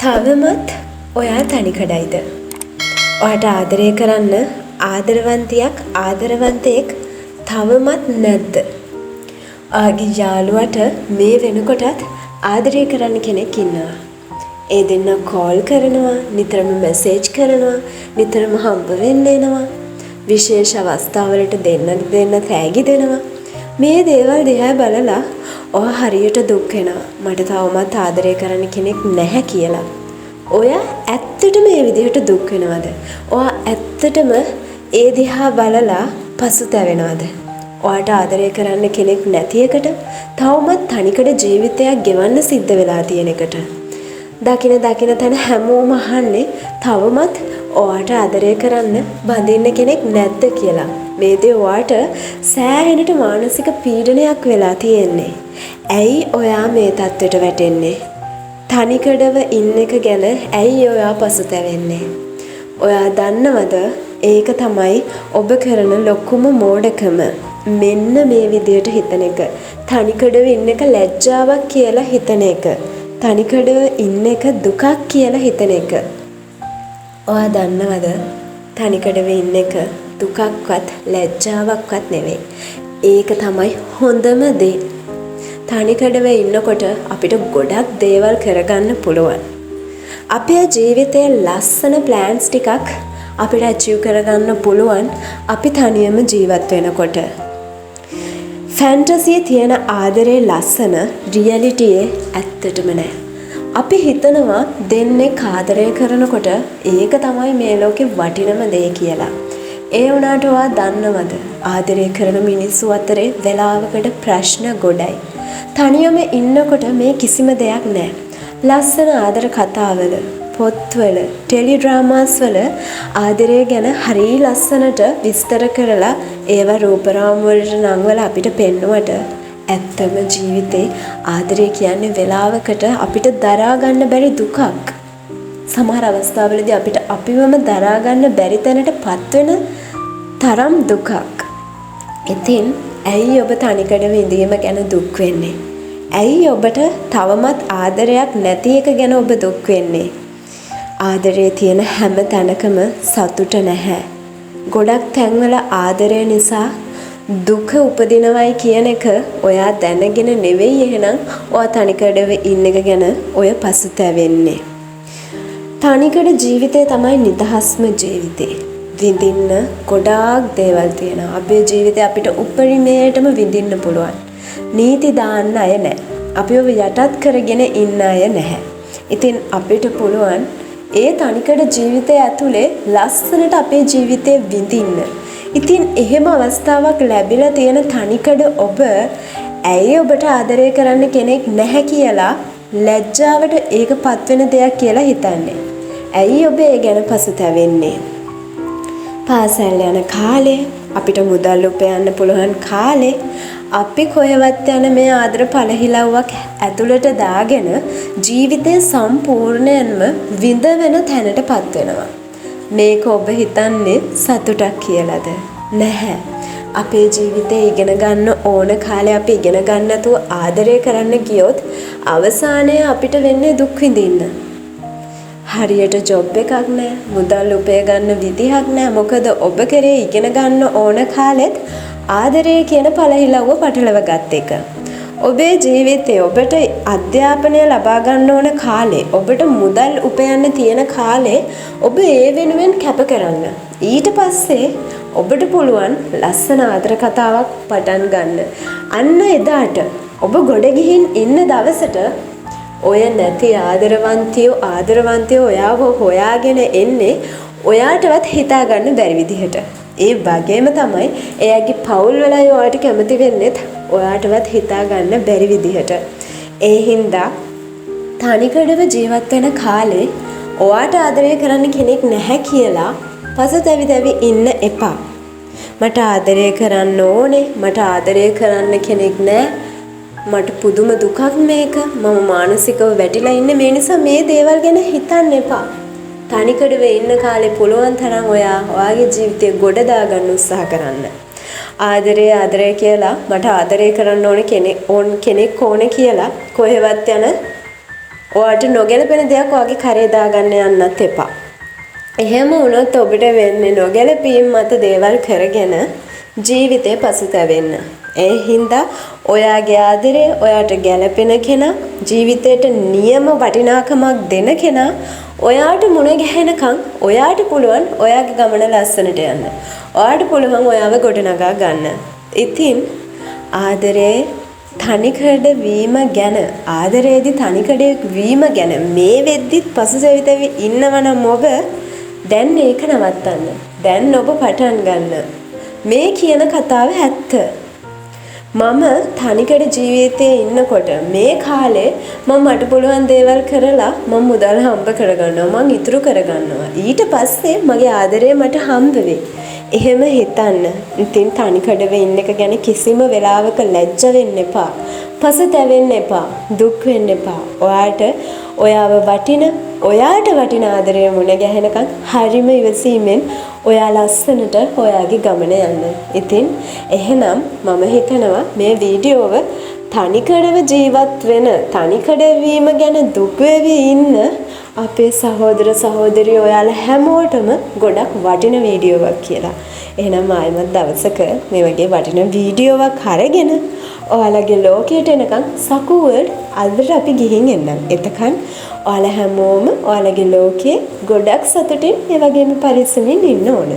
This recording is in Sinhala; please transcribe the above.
තවමත් ඔයා තනිකඩයිද? ඔයාට ආදරය කරන්න ආදරවන්තියක් ආදරවන්තයෙක් තවමත් නැද්ද? ඔයාගේ යාළුවට මේ වෙනකොටත් ආදරය කරන්න කෙනෙක් ඉන්නවා. ඒ දෙන්න කෝල් කරනවා, නිතරම මැසේජ් කරනවා, නිතරම හම්බ වෙන්න එනවා. විශේෂ අවස්ථාවලට දෙන්න තෑගි දෙනවා. මේ දේවල් දිහා බලලා ඔයා හරියට දුක් වෙනවා. මට තවමත් ආදරය කරන්න කෙනෙක් නැහැ කියලා. ඔයා ඇත්තටම මේ විදිහට දුක් වෙනවද? ඔයා ඇත්තටම ඒ දිහා බලලා පසුතැවෙනවද? ඔයාට ආදරය කරන්න කෙනෙක් නැති එකට, තවමත් තනිකඩ ජීවිතයක් ගෙවන්න සිද්ධ වෙලා තියෙන එකට. දකින තැන හැමෝම අහන්නේ තවමත් ඔයාට ආදරය කරන්න බඳින්න කෙනෙක් නැද්ද කියලා. මේ දේ ඔයාට සෑහෙනට මානසික පීඩනයක් වෙලා තියෙන්නේ. ඇයි ඔයා මේ තත්ත්වයට වැටෙන්නේ? තනිකඩව ඉන්න එක ගැන ඇයි ඔයා පසුතැවෙන්නේ? ඔයා දන්නවද ඒක තමයි ඔබ කරන ලොකුම මෝඩකම. මෙන්න මේ විදියට හිතන එක. තනිකඩව ඉන්න එක ලැජ්ජාවක් කියලා හිතන එක. තනිකඩව ඉන්න එක දුකක් කියලා හිතන එක. ඔයා දන්නවද තනිකඩව ඉන්න එක දුකක්වත් ලැජ්ජාවක්වත් නෙවෙයි. ඒක තමයි හොඳම දේ. තනිකඩව ඉන්නකොට අපිට ගොඩක් දේවල් කරගන්න පුළුවන්. අපේ ජීවිතයේ ලස්සන ප්ලෑන්ස් ටිකක් අපිට අචීව් කරගන්න පුළුවන් අපි තනියම ජීවත් වෙනකොට. ෆැන්ටසියේ තියෙන ආදරේ ලස්සන රියැලිටියේ ඇත්තටම නැහැ. අපි හිතනවා දෙන්නේ ආදරය කරනකොට ඒක තමයි මේ ලෝකේ වටිනම දේ කියලා. ඒ වුණාට ඔයා දන්නවද ආදරය කරන මිනිස්සු අතරේ වෙලාවකට ප්‍රශ්න ගොඩයි. තනියම ඉන්නකොට මේ කිසිම දෙයක් නැහැ. ලස්සන ආදර කතාවල, පොත්වල, ටෙලිඩ්‍රාමාස් වල ආදරය ගැන හරිය ලස්සනට විස්තර කරලා ඒව රූපරාම වලට නංවලා අපිට පෙන්නුවට ඇත්තම ජීවිතේ ආදරය කියන්නේ වෙලාවකට අපිට දරා ගන්න බැරි දුකක්. සමහර අවස්ථාවලදී අපිට අපිවම දරා ගන්න බැරි තැනටපත් වෙන තරම් දුකක්. ඉතින් ඇයි ඔබ තනිකඩව ඉඳීම ගැන දුක් වෙන්නේ? ඇයි ඔබට තවමත් ආදරයක් නැති එක ගැන ඔබ දුක් වෙන්නේ? ආදරේ තියෙන හැම තැනකම සතුට නැහැ. ගොඩක් තැන්වල ආදරය නිසා දුක උපදිනවයි කියන එක ඔයා දැනගෙන නෙවෙයි එහෙනම් ඔයා තනිකඩව ඉන්න එක ගැන ඔය පසුතැවෙන්නේ. තනිකඩ ජීවිතේ තමයි නිදහස්ම ජීවිතේ. විඳින්න ගොඩාක් දේවල් තියෙනවා. අපේ ජීවිතේ අපිට උපරිමයටම විඳින්න පුළුවන්. නීති දාන්න අය නැහැ. අපිව යටත් කරගෙන ඉන්න අය නැහැ. ඉතින් අපිට පුළුවන් ඒ තනිකඩ ජීවිතය ඇතුලේ ලස්සනට අපේ ජීවිතේ විඳින්න. ඉතින් එහෙම අවස්ථාවක් ලැබිලා තියෙන තනිකඩ ඔබ ඇයි ඔබට ආදරය කරන්න කෙනෙක් නැහැ කියලා ලැජ්ජාවට ඒකපත් වෙන දෙයක් කියලා හිතන්නේ? ඇයි ඔබ ඒ ගැන පසුතැවෙන්නේ? පාසල් යන කාලේ, අපිට මුදල් උපයන්න පුළුවන් කාලේ අපි කොහෙවත් යන මේ ආදර පළහිලව්වක් ඇතුළට දාගෙන ජීවිතය සම්පූර්ණයෙන්ම විඳවන තැනටපත් වෙනවා. මේක ඔබ හිතන්නේ සතුටක් කියලාද? නැහැ. අපේ ජීවිතේ ඉගෙන ගන්න ඕන කාලේ අපි ඉගෙන ගන්න නැතුව ආදරය කරන්න ගියොත් අවසානයේ අපිට වෙන්නේ දුක් විඳින්න. හරියට ජොබ් එකක් නැහැ, මුදල් උපය ගන්න විදිහක් නැහැ. මොකද ඔබ කරේ ඉගෙන ගන්න ඕන කාලෙත් ආදරය කියන පළහිලව්ව පටලව ගත් එක. ඔබේ ජීවිතේ ඔබට අධ්‍යාපනය ලබා ගන්න ඕන කාලේ, ඔබට මුදල් උපයන්න තියෙන කාලේ ඔබ ඒ වෙනුවෙන් කැප කරන්න. ඊට පස්සේ ඔබට පුළුවන් ලස්සන ආදර කතාවක් පටන් ගන්න. අන්න එදාට ඔබ ගොඩ ගිහින් ඉන්න දවසට ඔය නැති ආදරවන්තයෝ ඔයාව හොයාගෙන එන්නේ ඔයාටවත් හිතා ගන්න බැරි විදිහට. ඒ වගේම තමයි එයාගේ පවුල් වල අය ඔයාට කැමති වෙන්නේත් ඔයාටවත් හිතා ගන්න බැරි විදිහට. ඒ හින්දා තනිකඩව ජීවත් වෙන කාලේ ඔයාට ආදරය කරන්න කෙනෙක් නැහැ කියලා පසුතැවි ඉන්න එපා. මට ආදරය කරන්න ඕනේ, මට ආදරය කරන්න කෙනෙක් නැහැ. මට පුදුම දුකක් මේක. මම මානසිකව වැටිලා ඉන්නේ. මේ නිසා මේ දේවල් ගැන හිතන්න එපා. තනිකඩව ඉන්න කාලේ පුළුවන් තරම් ඔයාගේ ජීවිතේ ගොඩ දාගන්න උත්සාහ කරන්න. ආදරය කියලා මට ආදරය කරන්න ඕන කෙනෙක් ඕන කියලා කොහෙවත් යන ඔයාට නොගැලපෙන දෙයක් ඔයාගේ කරේ දාගන්න යන්නත් එපා. එහෙම වුණොත් ඔබට වෙන්නේ නොගැලපීම් මත දේවල් කරගෙන ජීවිතේ පසුතැවෙන්න. ඒ හින්දා ඔයාගේ ආදරේ ඔයාට ගැලපෙන කෙනා ජීවිතේට නියම වටිනාකමක් දෙන කෙනා ඔයාට මුණ ගැහෙනකම් ඔයාට පුළුවන් ඔයාගේ ගමන ලස්සනට යන්න. ඔයාට පුළුවන් ඔයාව ගොඩනගා ගන්න. ඉතින් ආදරේ තනිකඩ වීම ගැන ආදරේදී තනිකඩ වීම ගැන මේ වෙද්දිත් පසුතැවිතවි ඉන්නවනම් ඔබ දැන් ඒක නවත්තන්න. දැන් ඔබ පටන් ගන්න. මේ කියන කතාව ඇත්ත. මම තනිකඩ ජීවිතේ ඉන්නකොට මේ කාලේ මට පුළුවන් දේවල් කරලා මම මුදල් හම්බ කරගන්නවා මං ඉතුරු කරගන්නවා ඊට පස්සේ මගේ ආදරේ මට හම්බ වෙයි. එහෙම හිතන්න. ඉතින් තනිකඩව ඉන්න එක ගැන කිසිම වෙලාවක ලැජ්ජ වෙන්න එපා. පසුතැවෙන්න එපා. දුක් වෙන්න එපා. ඔයාව ඔයාට වටින ආදරය මුණ ගැහෙනකන් හරිම ඉවසීමෙන් ඔයා ලස්සනට ඔයාගේ ගමන යන්න. ඉතින් එහෙනම් මම හිතනවා මේ වීඩියෝව තනිකඩව ජීවත් වෙන තනිකඩ වීම ගැන දුක් වෙවි ඉන්න අපේ සහෝදර සහෝදරියෝ ඔයාලා හැමෝටම ගොඩක් වටින වීඩියෝවක් කියලා. එහෙනම් ආයෙමත් දවසක මේ වගේ වටින වීඩියෝවක් අරගෙන ඔයාලගේ ලෝකයට එනකන් සකුවර්ඩ් අදට අපි ගිහින් එන්නම්. එතකන් ඔයාලා හැමෝම ඔයාලගේ ලෝකේ ගොඩක් සතුටින් ඒ වගේම පරිස්සමින් ඉන්න ඕන.